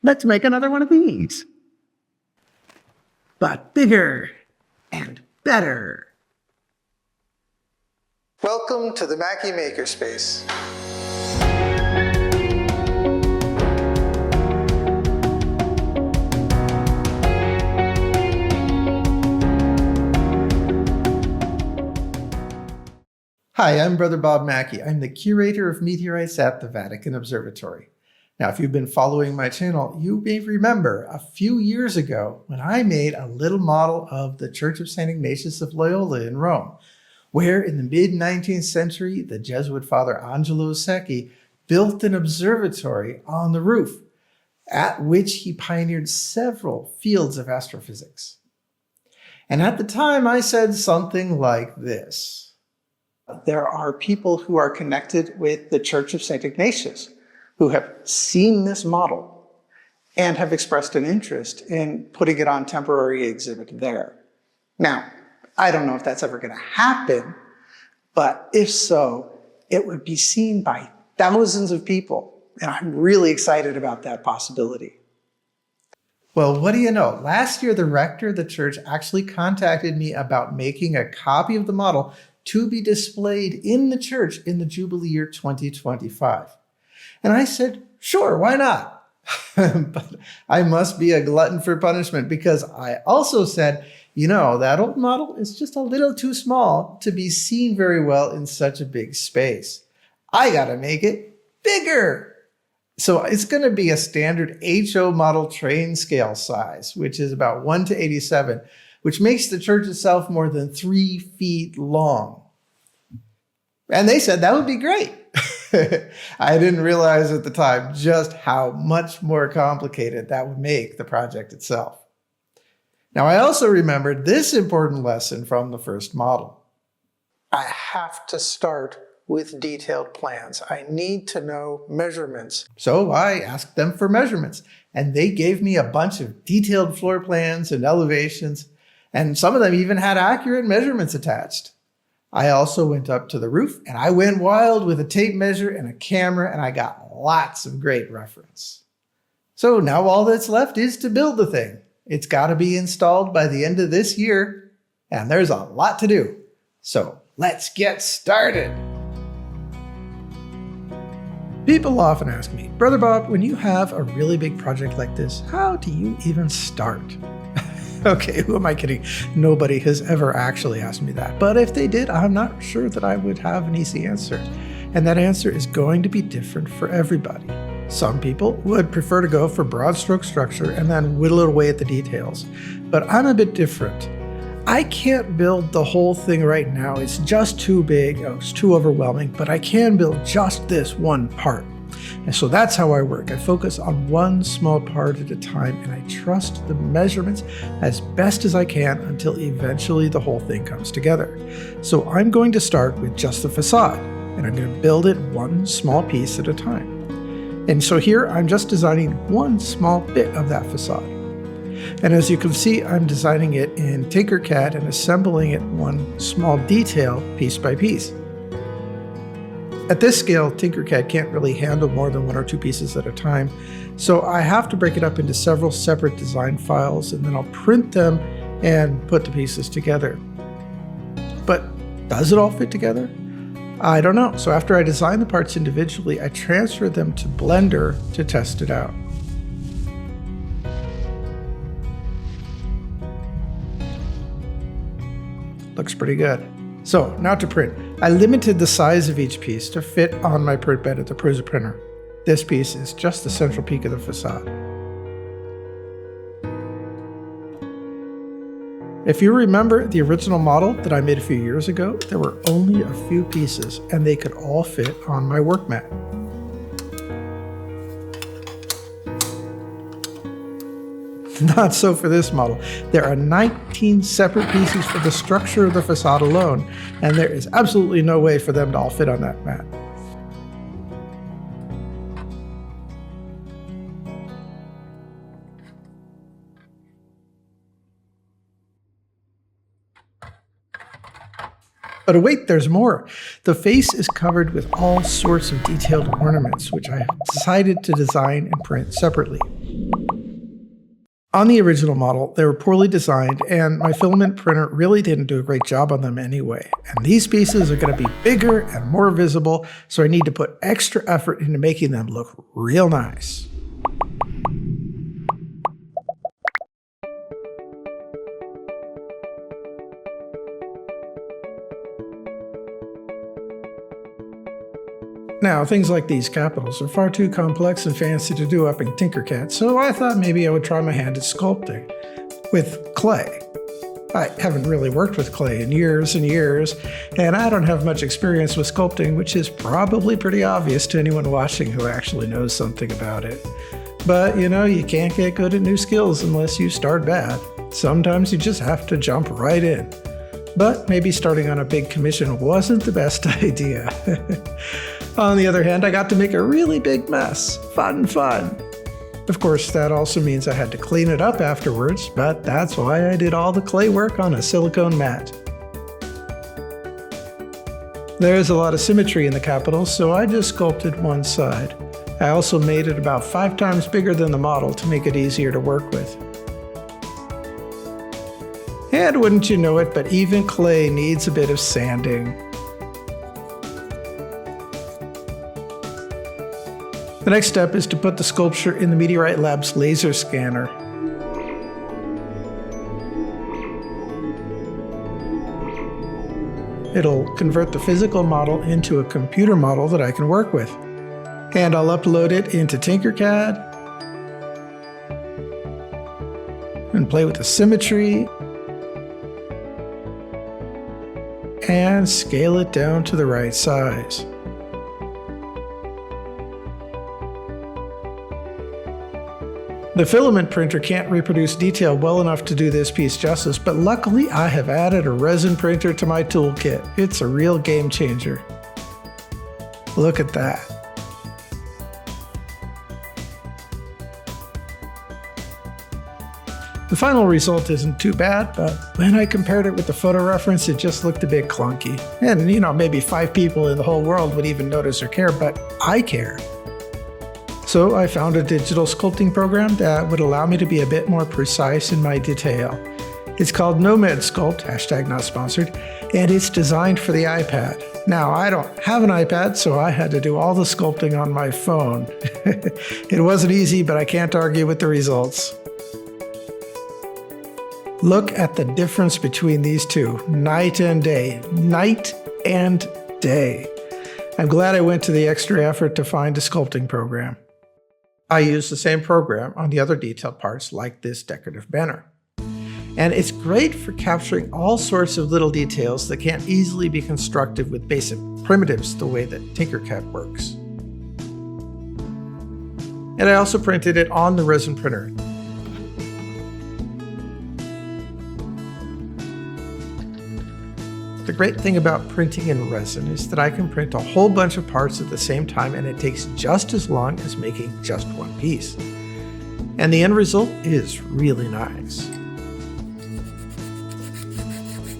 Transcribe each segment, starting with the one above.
let's make another one of these. But bigger and better. Welcome to the Macke Makerspace. Hi, I'm Brother Bob Macke. I'm the curator of meteorites at the Vatican Observatory. Now, if you've been following my channel, you may remember a few years ago when I made a little model of the Church of St. Ignatius of Loyola in Rome, where in the mid-19th century, the Jesuit father Angelo Secchi built an observatory on the roof, at which he pioneered several fields of astrophysics. And at the time, I said something like this. There are people who are connected with the Church of St. Ignatius who have seen this model and have expressed an interest in putting it on temporary exhibit there. Now, I don't know if that's ever going to happen, but if so, it would be seen by thousands of people, and I'm really excited about that possibility. Well, what do you know? Last year, the rector of the church actually contacted me about making a copy of the model to be displayed in the church in the Jubilee Year 2025. And I said, sure, why not? But I must be a glutton for punishment because I also said, you know, that old model is just a little too small to be seen very well in such a big space. I got to make it bigger. So it's going to be a standard HO model train scale size, which is about 1:87, which makes the church itself more than 3 feet long. And they said that would be great. I didn't realize at the time just how much more complicated that would make the project itself. Now, I also remembered this important lesson from the first model. I have to start with detailed plans. I need to know measurements. So I asked them for measurements, and they gave me a bunch of detailed floor plans and elevations, and some of them even had accurate measurements attached. I also went up to the roof and I went wild with a tape measure and a camera, and I got lots of great reference. So now all that's left is to build the thing. It's got to be installed by the end of this year, and there's a lot to do. So let's get started. People often ask me, Brother Bob, when you have a really big project like this, how do you even start? Okay, who am I kidding? Nobody has ever actually asked me that. But if they did, I'm not sure that I would have an easy answer. And that answer is going to be different for everybody. Some people would prefer to go for broad stroke structure and then whittle it away at the details. But I'm a bit different. I can't build the whole thing right now. It's just too big. It's too overwhelming. But I can build just this one part. And so that's how I work. I focus on one small part at a time, and I trust the measurements as best as I can until eventually the whole thing comes together. So I'm going to start with just the facade, and I'm going to build it one small piece at a time. And so here I'm just designing one small bit of that facade. And as you can see, I'm designing it in Tinkercad and assembling it one small detail piece by piece. At this scale, Tinkercad can't really handle more than 1 or 2 pieces at a time, so I have to break it up into several separate design files, and then I'll print them and put the pieces together. But does it all fit together? I don't know. So after I design the parts individually, I transfer them to Blender to test it out. Looks pretty good. So now to print. I limited the size of each piece to fit on my print bed at the Prusa printer. This piece is just the central peak of the facade. If you remember the original model that I made a few years ago, there were only a few pieces and they could all fit on my work mat. Not so for this model. There are 19 separate pieces for the structure of the facade alone, and there is absolutely no way for them to all fit on that mat. But wait, there's more. The face is covered with all sorts of detailed ornaments, which I have decided to design and print separately. On the original model, they were poorly designed, and my filament printer really didn't do a great job on them anyway. And these pieces are going to be bigger and more visible, so I need to put extra effort into making them look real nice. Now, things like these capitals are far too complex and fancy to do up in Tinkercad, so I thought maybe I would try my hand at sculpting with clay. I haven't really worked with clay in years and years, and I don't have much experience with sculpting, which is probably pretty obvious to anyone watching who actually knows something about it. But, you can't get good at new skills unless you start bad. Sometimes you just have to jump right in. But maybe starting on a big commission wasn't the best idea. On the other hand, I got to make a really big mess. Fun. Of course, that also means I had to clean it up afterwards, but that's why I did all the clay work on a silicone mat. There's a lot of symmetry in the capitals, so I just sculpted one side. I also made it about 5 times bigger than the model to make it easier to work with. And wouldn't you know it, but even clay needs a bit of sanding. The next step is to put the sculpture in the Meteorite Lab's laser scanner. It'll convert the physical model into a computer model that I can work with. And I'll upload it into Tinkercad and play with the symmetry and scale it down to the right size. The filament printer can't reproduce detail well enough to do this piece justice, but luckily I have added a resin printer to my toolkit. It's a real game changer. Look at that. The final result isn't too bad, but when I compared it with the photo reference, it just looked a bit clunky. And maybe 5 people in the whole world would even notice or care, but I care. So I found a digital sculpting program that would allow me to be a bit more precise in my detail. It's called Nomad Sculpt, #not sponsored, and it's designed for the iPad. Now, I don't have an iPad, so I had to do all the sculpting on my phone. It wasn't easy, but I can't argue with the results. Look at the difference between these two, night and day. Night and day. I'm glad I went to the extra effort to find a sculpting program. I use the same program on the other detailed parts like this decorative banner. And it's great for capturing all sorts of little details that can't easily be constructed with basic primitives the way that Tinkercad works. And I also printed it on the resin printer. The great thing about printing in resin is that I can print a whole bunch of parts at the same time, and it takes just as long as making just one piece. And the end result is really nice.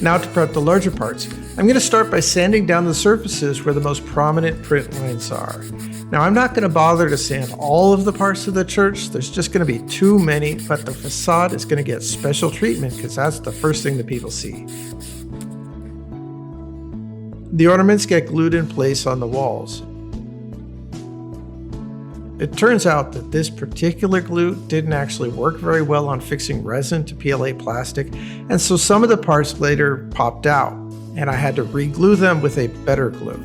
Now to prep the larger parts, I'm going to start by sanding down the surfaces where the most prominent print lines are. Now I'm not going to bother to sand all of the parts of the church, there's just going to be too many, but the facade is going to get special treatment because that's the first thing that people see. The ornaments get glued in place on the walls. It turns out that this particular glue didn't actually work very well on fixing resin to PLA plastic, and so some of the parts later popped out, and I had to re-glue them with a better glue.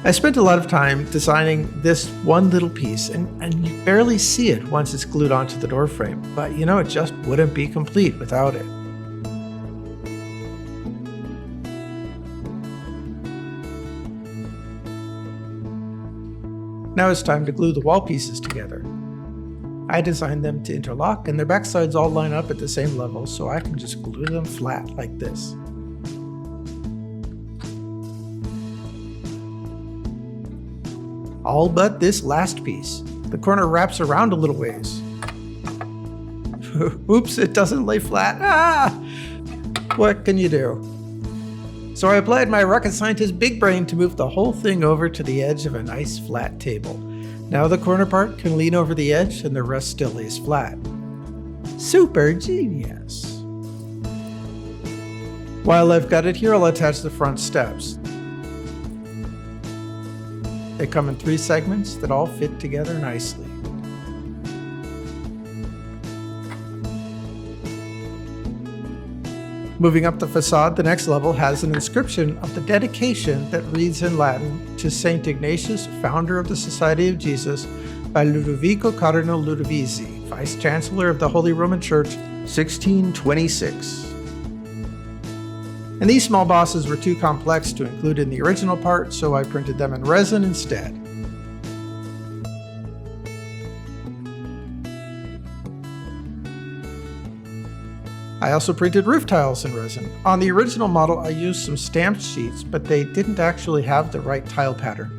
I spent a lot of time designing this one little piece, and you barely see it once it's glued onto the door frame, but it just wouldn't be complete without it. Now it's time to glue the wall pieces together. I designed them to interlock, and their backsides all line up at the same level, so I can just glue them flat like this. All but this last piece. The corner wraps around a little ways. Oops, it doesn't lay flat. Ah! What can you do? So I applied my rocket scientist big brain to move the whole thing over to the edge of a nice flat table. Now the corner part can lean over the edge and the rest still lays flat. Super genius. While I've got it here, I'll attach the front steps. They come in 3 segments that all fit together nicely. Moving up the facade, the next level has an inscription of the dedication that reads in Latin to Saint Ignatius, founder of the Society of Jesus, by Ludovico Cardinal Ludovisi, Vice Chancellor of the Holy Roman Church, 1626. And these small bosses were too complex to include in the original part, so I printed them in resin instead. I also printed roof tiles in resin. On the original model, I used some stamped sheets, but they didn't actually have the right tile pattern.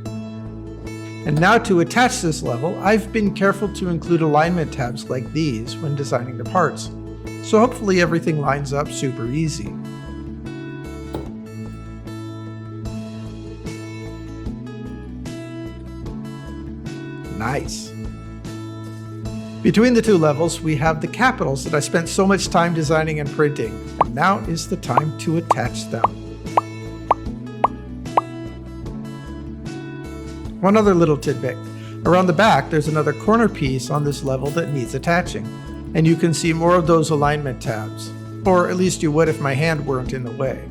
And now to attach this level, I've been careful to include alignment tabs like these when designing the parts. So hopefully everything lines up super easy. Nice. Between the 2 levels, we have the capitals that I spent so much time designing and printing. And now is the time to attach them. One other little tidbit. Around the back, there's another corner piece on this level that needs attaching. And you can see more of those alignment tabs. Or at least you would if my hand weren't in the way.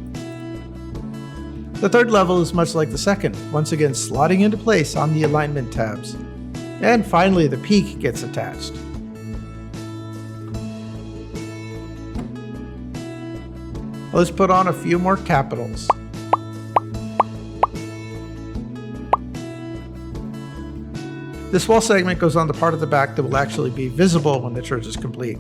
The 3rd level is much like the 2nd, once again slotting into place on the alignment tabs. And finally, the peak gets attached. Let's put on a few more capitals. This wall segment goes on the part of the back that will actually be visible when the church is complete.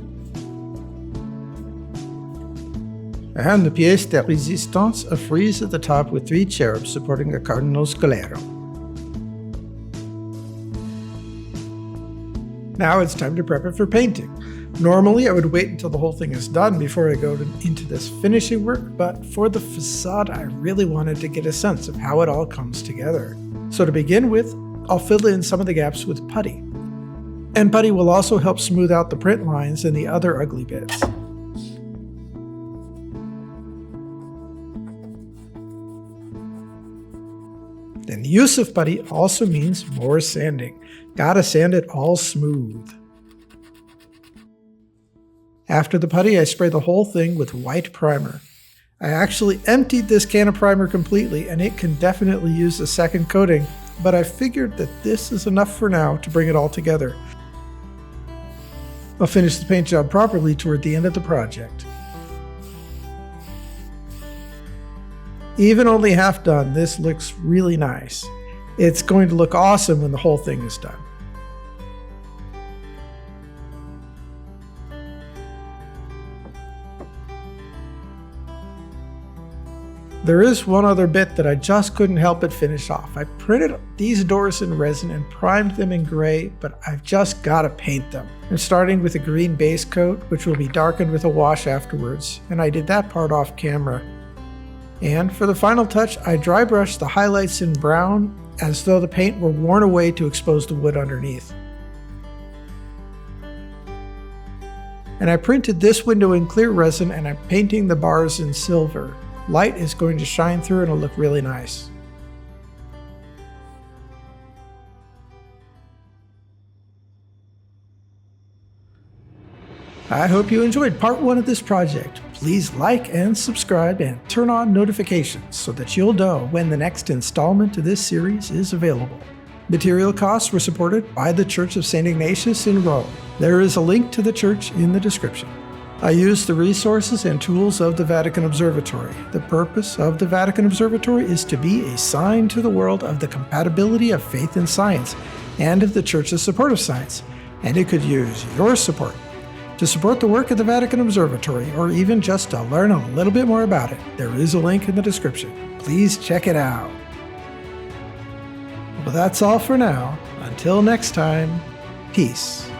And the pièce de résistance, a frieze at the top with 3 cherubs supporting the Cardinal Scalero. Now it's time to prep it for painting. Normally I would wait until the whole thing is done before I go into this finishing work, but for the facade I really wanted to get a sense of how it all comes together. So to begin with, I'll fill in some of the gaps with putty. And putty will also help smooth out the print lines and the other ugly bits. Then the use of putty also means more sanding. Gotta sand it all smooth. After the putty, I spray the whole thing with white primer. I actually emptied this can of primer completely, and it can definitely use a second coating, but I figured that this is enough for now to bring it all together. I'll finish the paint job properly toward the end of the project. Even only half done, this looks really nice. It's going to look awesome when the whole thing is done. There is one other bit that I just couldn't help but finish off. I printed these doors in resin and primed them in gray, but I've just got to paint them. I'm starting with a green base coat, which will be darkened with a wash afterwards, and I did that part off camera. And for the final touch, I dry brushed the highlights in brown as though the paint were worn away to expose the wood underneath. And I printed this window in clear resin, and I'm painting the bars in silver. Light is going to shine through and it'll look really nice. I hope you enjoyed part 1 of this project. Please like and subscribe and turn on notifications so that you'll know when the next installment of this series is available. Material costs were supported by the Church of St. Ignatius in Rome. There is a link to the church in the description. I used the resources and tools of the Vatican Observatory. The purpose of the Vatican Observatory is to be a sign to the world of the compatibility of faith and science, and of the Church's support of science, and it could use your support. To support the work of the Vatican Observatory, or even just to learn a little bit more about it, there is a link in the description. Please check it out. Well, that's all for now. Until next time, peace.